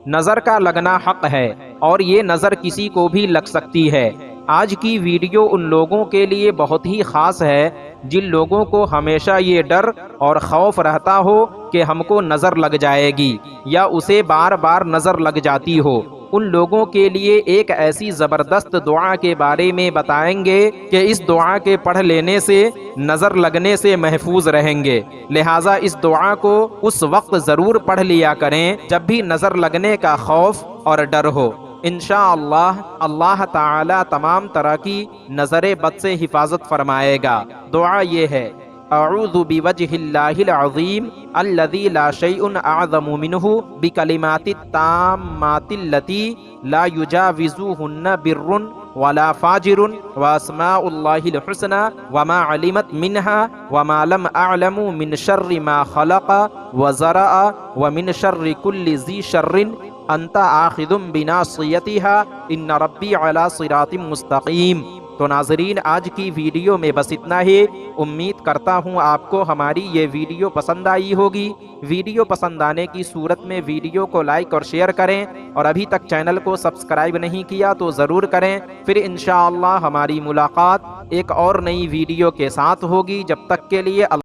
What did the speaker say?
نظر کا لگنا حق ہے اور یہ نظر کسی کو بھی لگ سکتی ہے۔ آج کی ویڈیو ان لوگوں کے لیے بہت ہی خاص ہے جن لوگوں کو ہمیشہ یہ ڈر اور خوف رہتا ہو کہ ہم کو نظر لگ جائے گی یا اسے بار بار نظر لگ جاتی ہو۔ ان لوگوں کے لیے ایک ایسی زبردست دعا کے بارے میں بتائیں گے کہ اس دعا کے پڑھ لینے سے نظر لگنے سے محفوظ رہیں گے۔ لہٰذا اس دعا کو اس وقت ضرور پڑھ لیا کریں جب بھی نظر لگنے کا خوف اور ڈر ہو۔ انشاءاللہ اللہ تعالی تمام طرح کی نظر بد سے حفاظت فرمائے گا۔ دعا یہ ہے: اعوذ بوجہ اللہ العظیم الذی لا شیء اعظم منہ بکلمات التامات التی لا یجاوزہن بر ولا فاجر واسماء اللہ الحسنى وما علمت منها وما لم اعلم من شر ما خلق وزرع ومن شر كل ذی شر انت آخذ بناصیتها ان ربی علی صراط مستقیم۔ تو ناظرین، آج کی ویڈیو میں بس اتنا ہی۔ امید کرتا ہوں آپ کو ہماری یہ ویڈیو پسند آئی ہوگی۔ ویڈیو پسند آنے کی صورت میں ویڈیو کو لائک اور شیئر کریں، اور ابھی تک چینل کو سبسکرائب نہیں کیا تو ضرور کریں۔ پھر انشاءاللہ ہماری ملاقات ایک اور نئی ویڈیو کے ساتھ ہوگی۔ جب تک کے لیے